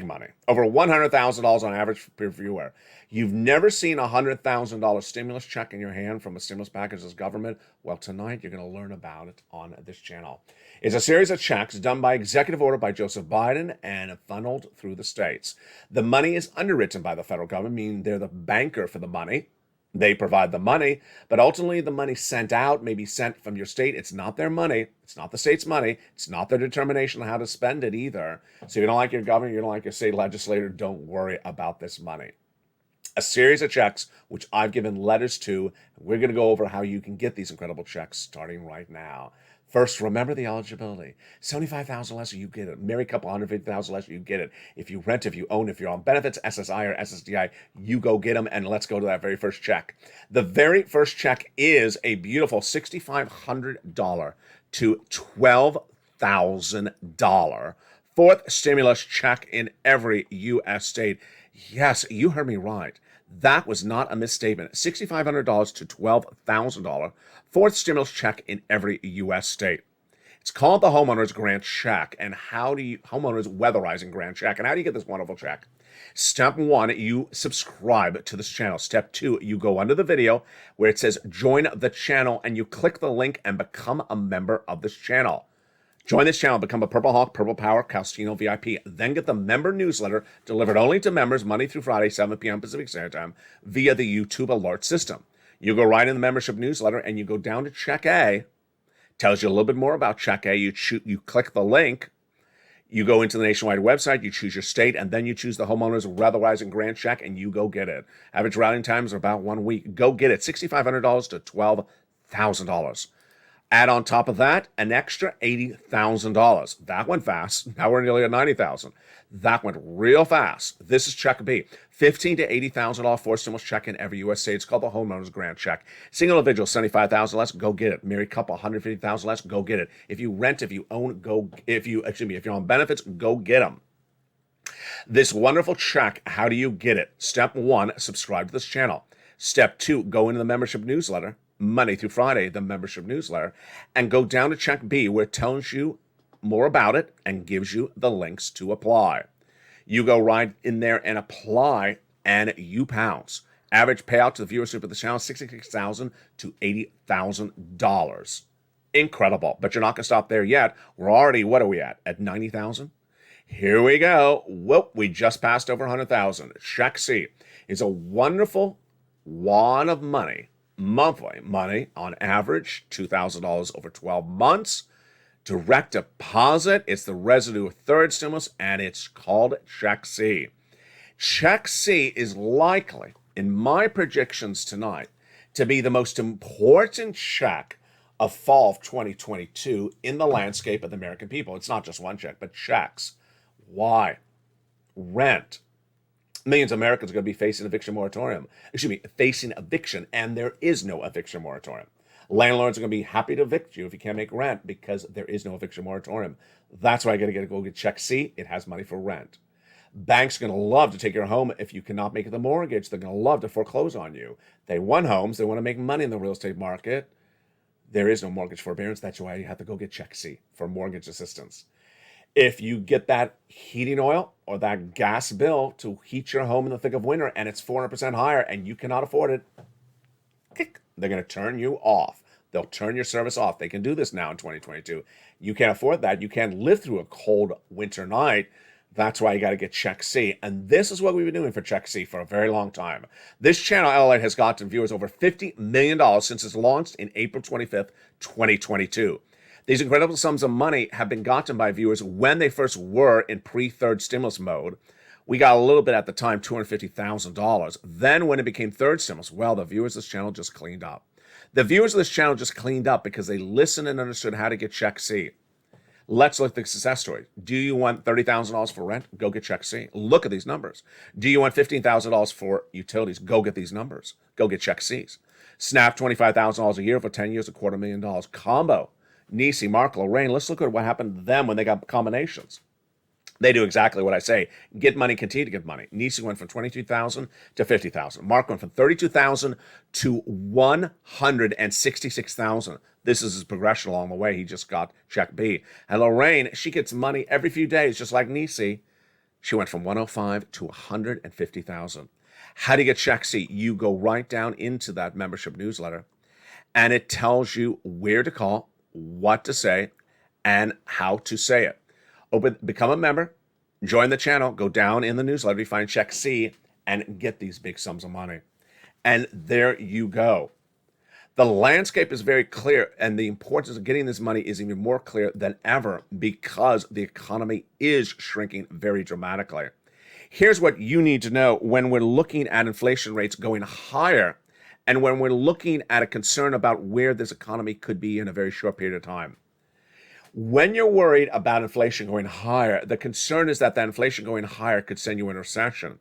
money. Over $100,000 on average per viewer. You've never seen a $100,000 stimulus check in your hand from a stimulus package as government? Well, tonight you're going to learn about it on this channel. It's a series of checks done by executive order by Joseph Biden and funneled through the states. The money is underwritten by the federal government, meaning they're the banker for the money. They provide the money, but ultimately the money sent out may be sent from your state. It's not their money. It's not the state's money. It's not their determination on how to spend it either. So you don't like your governor, you don't like your state legislator, don't worry about this money. A series of checks, which I've given letters to. We're going to go over how you can get these incredible checks starting right now. First, remember the eligibility. $75,000 less, you get it. Married couple, $150,000 less, you get it. If you rent, if you own, if you're on benefits, SSI or SSDI, you go get them, and let's go to that very first check. The very first check is a beautiful $6,500 to $12,000 fourth stimulus check in every U.S. state. Yes, you heard me right. That was not a misstatement. $6,500 to $12,000 fourth stimulus check in every U.S. state. It's called the Homeowners Grant Check. And Homeowners Weatherizing Grant Check. And how do you get this wonderful check? Step 1, you subscribe to this channel. Step 2, you go under the video where it says join the channel and you click the link and become a member of this channel. Join this channel, become a Purple Hawk, Purple Power, Calstino VIP. Then get the member newsletter delivered only to members Monday through Friday, 7 p.m. Pacific Standard Time via the YouTube alert system. You go right in the membership newsletter and you go down to Check A. Tells you a little bit more about Check A. You click the link. You go into the nationwide website, you choose your state, and then you choose the Homeowners Weatherizing Grant Check, and you go get it. Average routing times are about 1 week. Go get it. $6,500 to $12,000. Add on top of that an extra $80,000. That went fast. Now we're nearly at $90,000. That went real fast. This is Check B. $15,000 to $80,000 forced stimulus check in every U.S. state. It's called the Homeowners Grant Check. Single individual, $75,000 less, go get it. Married couple, $150,000 less, go get it. If you rent, if you own, if you're on benefits, go get them. This wonderful check, how do you get it? Step 1, subscribe to this channel. Step 2, go into the membership newsletter. Monday through Friday, the membership newsletter, and go down to Check B where it tells you more about it and gives you the links to apply. You go right in there and apply, and you pounce. Average payout to the viewership of the channel, $66,000 to $80,000. Incredible, but you're not going to stop there yet. We're already, what are we at 90,000? Here we go. Whoop, we just passed over 100,000. Check C is a wonderful wad of money. Monthly money, on average, $2,000 over 12 months. Direct deposit, it's the residue of third stimulus, and it's called Check C. Check C is likely, in my predictions tonight, to be the most important check of fall of 2022 in the landscape of the American people. It's not just one check, but checks. Why? Rent. Millions of Americans are going to be facing eviction moratorium. Facing eviction, and there is no eviction moratorium. Landlords are going to be happy to evict you if you can't make rent because there is no eviction moratorium. That's why I got to go get Check C. It has money for rent. Banks are going to love to take your home if you cannot make the mortgage. They're going to love to foreclose on you. They want homes. They want to make money in the real estate market. there is no mortgage forbearance. That's why you have to go get Check C for mortgage assistance. If you get that heating oil or that gas bill to heat your home in the thick of winter and it's 400% higher and you cannot afford it, they're going to turn you off. They'll turn your service off. They can do this now in 2022. You can't afford that. You can't live through a cold winter night. That's why you got to get Check C. And this is what we've been doing for Check C for a very long time. This channel, LALATE, has gotten viewers over $50 million since it's launched in April 25th, 2022. These incredible sums of money have been gotten by viewers when they first were in pre-third stimulus mode. We got a little bit at the time, $250,000. Then when it became third stimulus, well, the viewers of this channel just cleaned up. The viewers of this channel just cleaned up because they listened and understood how to get Check C. Let's look at the success story. Do you want $30,000 for rent? Go get Check C. Look at these numbers. Do you want $15,000 for utilities? Go get these numbers. Go get Check C's. Snap, $25,000 a year for 10 years, $250,000. Combo, Nisi, Mark, Lorraine. Let's look at what happened to them when they got combinations. They do exactly what I say. Get money, continue to get money. Nisi went from $22,000 to $50,000. Mark went from $32,000 to $166,000. This is his progression along the way. He just got Check B. And Lorraine, she gets money every few days, just like Nisi. She went from $105,000 to $150,000. How do you get Check C? You go right down into that membership newsletter, and it tells you where to call, what to say, and how to say it. Become a member, join the channel, go down in the newsletter, you find Check C, and get these big sums of money. And there you go. The landscape is very clear, and the importance of getting this money is even more clear than ever because the economy is shrinking very dramatically. Here's what you need to know when we're looking at inflation rates going higher and when we're looking at a concern about where this economy could be in a very short period of time. When you're worried about inflation going higher, the concern is that inflation going higher could send you in a recession.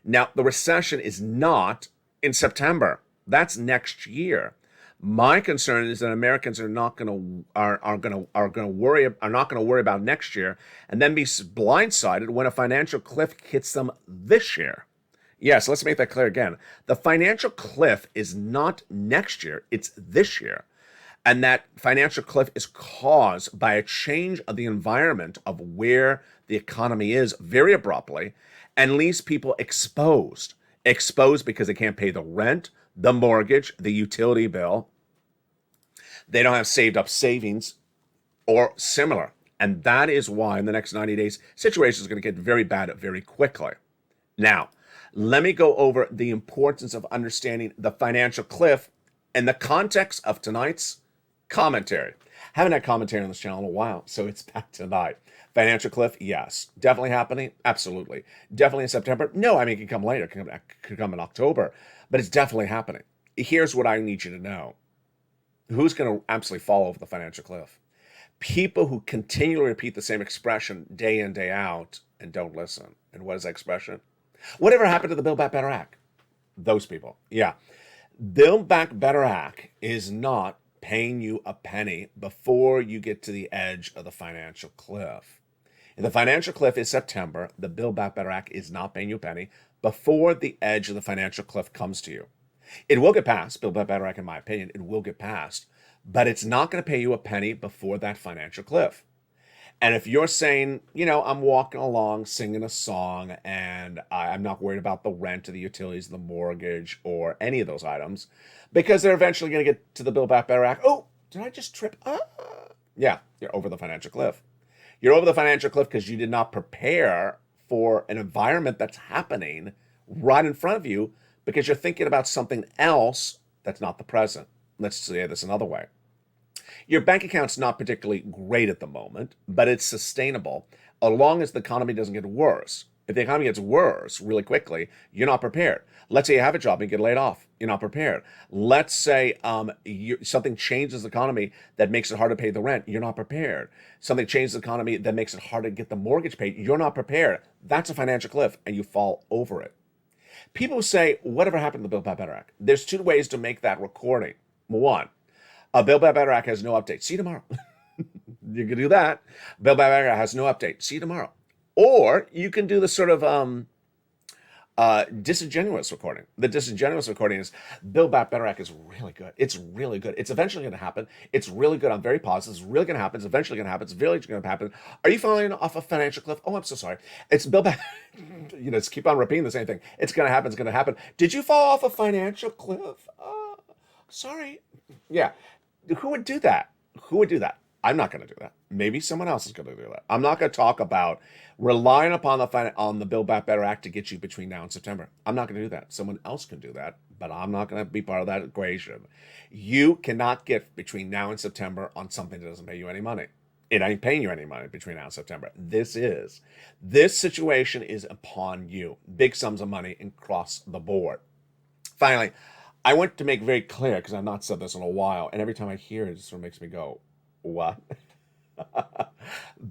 Now, the recession is not in September. That's next year. My concern is that Americans are not going to worry about next year and then be blindsided when a financial cliff hits them this year. Yes, let's make that clear again. The financial cliff is not next year, it's this year. And that financial cliff is caused by a change of the environment of where the economy is very abruptly and leaves people exposed. Exposed because they can't pay the rent, the mortgage, the utility bill. They don't have saved up savings or similar. And that is why in the next 90 days, situation is going to get very bad very quickly. Now, let me go over the importance of understanding the financial cliff in the context of tonight's commentary. Haven't had commentary on this channel in a while, so it's back tonight. Financial cliff, yes. Definitely happening? Absolutely. Definitely in September? No, I mean, it can come later. It could come in October, but it's definitely happening. Here's what I need you to know. Who's going to absolutely fall over the financial cliff? People who continually repeat the same expression day in, day out, and don't listen. And what is that expression? Whatever happened to the Build Back Better Act? Those people. Yeah. Build Back Better Act is not paying you a penny before you get to the edge of the financial cliff. If the financial cliff is September, the Build Back Better Act is not paying you a penny before the edge of the financial cliff comes to you. It will get passed, Build Back Better Act, in my opinion, it will get passed, but it's not going to pay you a penny before that financial cliff. And if you're saying, you know, I'm walking along singing a song and I'm not worried about the rent or the utilities, the mortgage, or any of those items, because they're eventually going to get to the Build Back Better Act. Oh, did I just trip? Yeah, you're over the financial cliff. You're over the financial cliff because you did not prepare for an environment that's happening right in front of you because you're thinking about something else that's not the present. Let's say this another way. Your bank account's not particularly great at the moment, but it's sustainable as long as the economy doesn't get worse. If the economy gets worse really quickly, you're not prepared. Let's say you have a job and you get laid off. You're not prepared. Let's say something changes the economy that makes it hard to pay the rent. You're not prepared. Something changes the economy that makes it hard to get the mortgage paid. You're not prepared. That's a financial cliff, and you fall over it. People say, whatever happened to the Build Back Better Act? There's two ways to make that recording. One, a Build Back Better Act has no update. See you tomorrow. You can do that. Build Back Better Act has no update. See you tomorrow. Or you can do the sort of Disingenuous recording. The disingenuous recording is Build Back Better Act is really good. It's really good. It's eventually going to happen. It's really good. I'm very positive. It's really going to happen. It's eventually going to happen. It's really going to happen. Are you falling off a financial cliff? Oh, I'm so sorry. It's Build Back. Just keep on repeating the same thing. It's going to happen. It's going to happen. Did you fall off a financial cliff? Sorry. Yeah. Who would do that? Who would do that? I'm not going to do that. Maybe someone else is going to do that. I'm not going to talk about relying upon the Build Back Better Act to get you between now and September. I'm not going to do that. Someone else can do that, but I'm not going to be part of that equation. You cannot get between now and September on something that doesn't pay you any money. It ain't paying you any money between now and September. This situation is upon you. Big sums of money across the board. Finally, I want to make very clear, because I've not said this in a while, and every time I hear it, it sort of makes me go, what?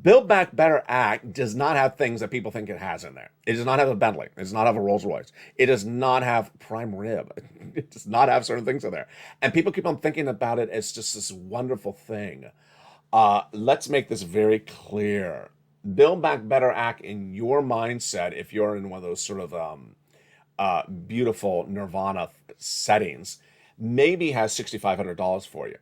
Build Back Better Act does not have things that people think it has in there. It does not have a Bentley. It does not have a Rolls Royce. It does not have prime rib. It does not have certain things in there. And people keep on thinking about it as just this wonderful thing. Let's make this very clear. Build Back Better Act in your mindset, if you're in one of those sort of beautiful nirvana settings, maybe has $6,500 for you.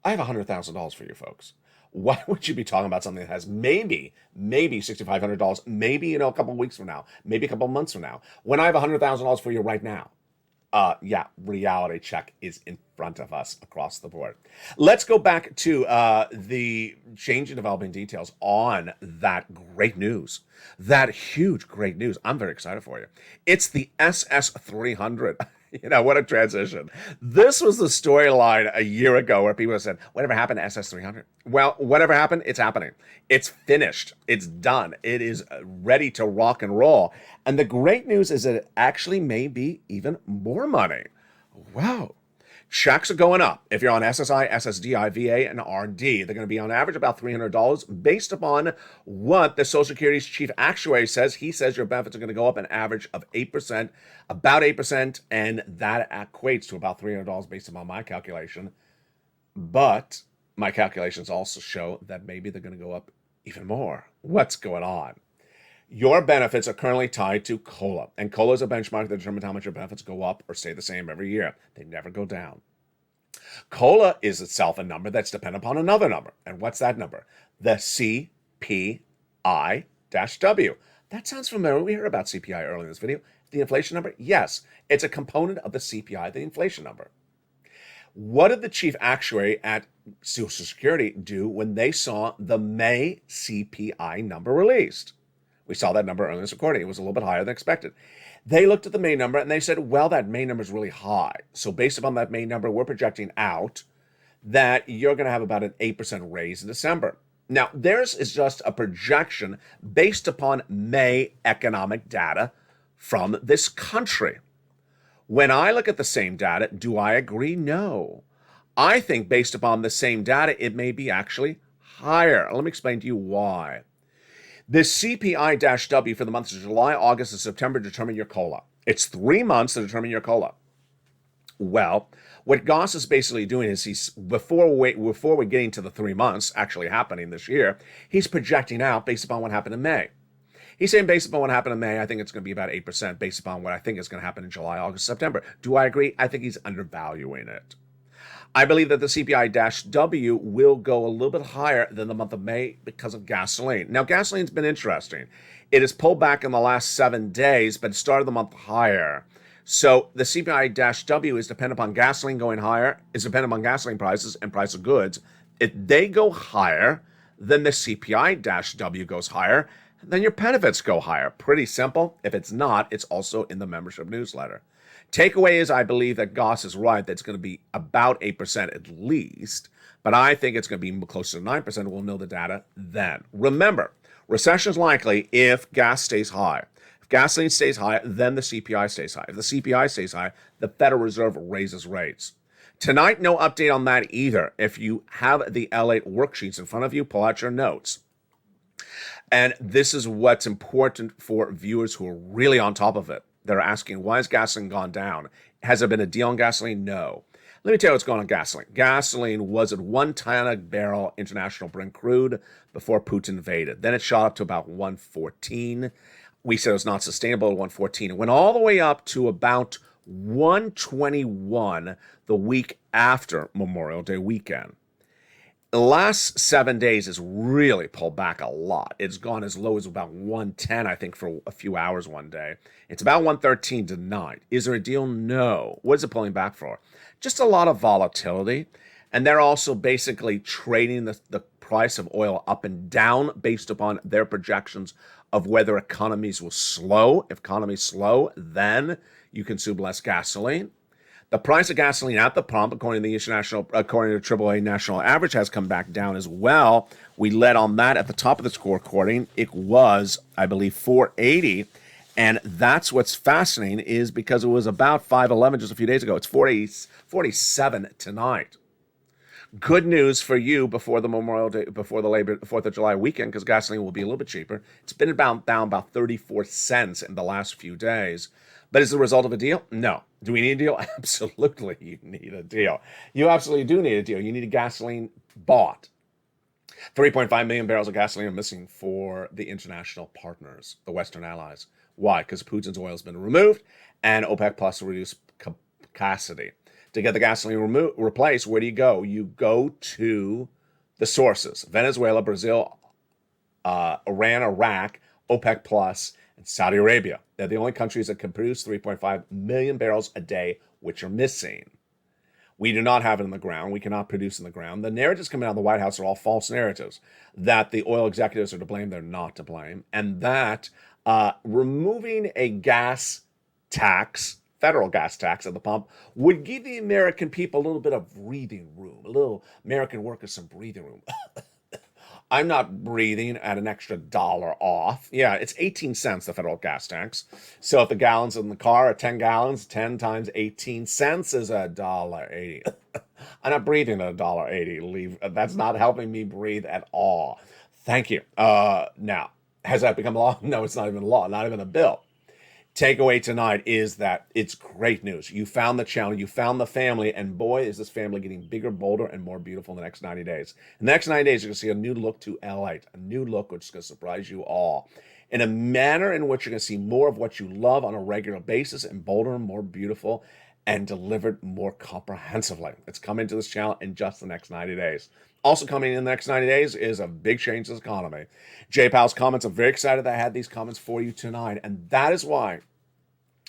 I have $100,000 for you folks. Why would you be talking about something that has maybe $6,500, maybe, a couple of weeks from now, maybe a couple of months from now, when I have $100,000 for you right now? Reality check is in front of us across the board. Let's go back to the change in developing details on that great news, that huge great news. I'm very excited for you. It's the SS300. What a transition. This was the storyline a year ago where people said, whatever happened to SS300? Well, whatever happened, it's happening. It's finished. It's done. It is ready to rock and roll. And the great news is that it actually may be even more money. Wow. Checks are going up. If you're on SSI, SSDI, VA, and RD, they're going to be on average about $300 based upon what the Social Security's chief actuary says. He says your benefits are going to go up an average of 8%, about 8%, and that equates to about $300 based upon my calculation. But my calculations also show that maybe they're going to go up even more. What's going on? Your benefits are currently tied to COLA, and COLA is a benchmark that determines how much your benefits go up or stay the same every year. They never go down. COLA is itself a number that's dependent upon another number. And what's that number? The CPI-W. That sounds familiar. We heard about CPI earlier in this video. The inflation number? Yes, it's a component of the CPI, the inflation number. What did the chief actuary at Social Security do when they saw the May CPI number released? We saw that number earlier in this recording. It was a little bit higher than expected. They looked at the May number and they said, well, that May number is really high. So based upon that May number, we're projecting out that you're going to have about an 8% raise in December. Now, theirs is just a projection based upon May economic data from this country. When I look at the same data, do I agree? No. I think based upon the same data, it may be actually higher. Let me explain to you why. The CPI-W for the months of July, August, and September determine your COLA. It's 3 months to determine your COLA. Well, what Goss is basically doing is before we're getting to the 3 months actually happening this year, he's projecting out based upon what happened in May. He's saying based upon what happened in May, I think it's going to be about 8% based upon what I think is going to happen in July, August, September. Do I agree? I think he's undervaluing it. I believe that the CPI-W will go a little bit higher than the month of May because of gasoline. Now, gasoline's been interesting. It has pulled back in the last 7 days, but it started the month higher. So the CPI-W is dependent upon gasoline going higher, is dependent on gasoline prices and price of goods. If they go higher, then the CPI-W goes higher, then your benefits go higher. Pretty simple. If it's not, it's also in the membership newsletter. Takeaway is I believe that Goss is right, that it's going to be about 8% at least, but I think it's going to be closer to 9%. We'll know the data then. Remember, recession is likely if gas stays high. If gasoline stays high, then the CPI stays high. If the CPI stays high, the Federal Reserve raises rates. Tonight, no update on that either. If you have the LALATE worksheets in front of you, pull out your notes. And this is what's important for viewers who are really on top of it. They're asking, why has gasoline gone down? Has there been a deal on gasoline? No. Let me tell you what's going on with gasoline. Gasoline was at $1 a barrel international Brent crude before Putin invaded. Then it shot up to about 114. we said it was not sustainable at 114. It went all the way up to about 121 the week after Memorial Day weekend. The last 7 days has really pulled back a lot. It's gone as low as about 110, I think, for a few hours one day. It's about 113 tonight. Is there a deal? No. What is it pulling back for? Just a lot of volatility. And they're also basically trading the price of oil up and down based upon their projections of whether economies will slow. If economies slow, then you consume less gasoline. The price of gasoline at the pump, according to the AAA national average, has come back down as well. We led on that at the top of the score recording. It was, I believe, 480. And that's what's fascinating is because it was about 511 just a few days ago. It's 487 tonight. Good news for you before the Memorial Day, before the 4th of July weekend, because gasoline will be a little bit cheaper. It's been down about 34 cents in the last few days. But as a result of a deal? No. Do we need a deal? Absolutely, you need a deal. You absolutely do need a deal. You need a gasoline bought. 3.5 million barrels of gasoline are missing for the international partners, the Western allies. Why? Because Putin's oil has been removed and OPEC Plus reduced capacity. To get the gasoline replaced, where do you go? You go to the sources. Venezuela, Brazil, Iran, Iraq, OPEC Plus, and Saudi Arabia. They're the only countries that can produce 3.5 million barrels a day, which are missing. We do not have it in the ground. We cannot produce in the ground. The narratives coming out of the White House are all false narratives. That the oil executives are to blame, they're not to blame. And that removing a gas tax, federal gas tax at the pump, would give the American people a little bit of breathing room, a little American workers some breathing room. I'm not breathing at an extra $1 off. Yeah, it's 18 cents, the federal gas tax. So if the gallons in the car are 10 gallons, 10 times 18 cents is $1.80. I'm not breathing at $1.80. That's not helping me breathe at all. Thank you. Now, has that become law? No, it's not even law, not even a bill. Takeaway tonight is that it's great news. You found the channel, you found the family, and boy, is this family getting bigger, bolder, and more beautiful in the next 90 days. In the next 90 days, you're going to see a new look to LALATE, a new look which is going to surprise you all in a manner in which you're going to see more of what you love on a regular basis and bolder and more beautiful and delivered more comprehensively. It's coming to this channel in just the next 90 days. Also coming in the next 90 days is a big change to the economy. Jay Powell's comments, I'm very excited that I had these comments for you tonight, and that is why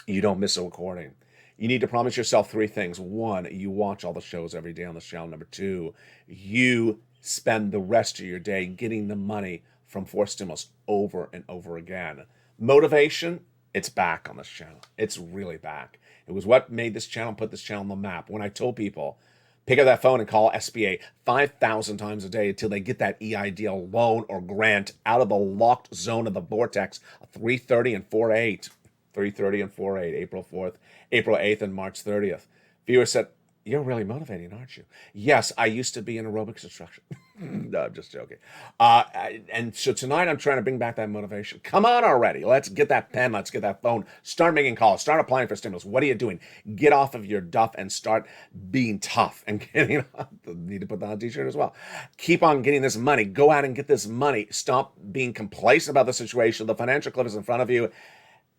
you don't miss a recording. You need to promise yourself 3 things. 1, you watch all the shows every day on this channel. Number 2, you spend the rest of your day getting the money from forced stimulus over and over again. Motivation, it's back on this channel. It's really back. It was what made this channel, put this channel on the map. When I told people, pick up that phone and call SBA 5,000 times a day until they get that EIDL loan or grant out of the locked zone of the vortex, 3:30 and 4/8. 3:30 and 4/8, April 4th, April 8th, and March 30th. Viewers said, you're really motivating, aren't you? Yes, I used to be in aerobics instruction. No, I'm just joking. And so tonight I'm trying to bring back that motivation. Come on already. Let's get that pen. Let's get that phone. Start making calls. Start applying for stimulus. What are you doing? Get off of your duff and start being tough and getting, need to put that on a t-shirt as well. Keep on getting this money. Go out and get this money. Stop being complacent about the situation. The financial cliff is in front of you.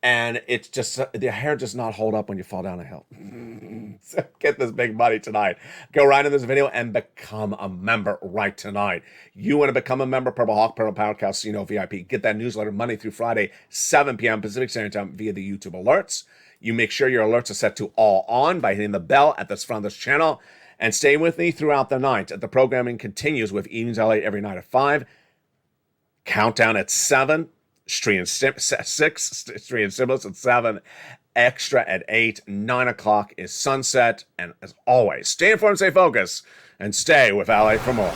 And it's just, the hair does not hold up when you fall down a hill. So get this big money tonight. Go right in this video and become a member right tonight. You want to become a member, Purple Hawk, Purple Power Casino VIP. Get that newsletter Monday through Friday, 7 p.m. Pacific Standard Time via the YouTube alerts. You make sure your alerts are set to all on by hitting the bell at the front of this channel. And stay with me throughout the night. The programming continues with Evenings LA every night at 5. Countdown at 7. Street and 6, Street and Stimulus at 7, Extra at 8, 9 o'clock is Sunset, and as always, stay informed, stay focused, and stay with LA for more.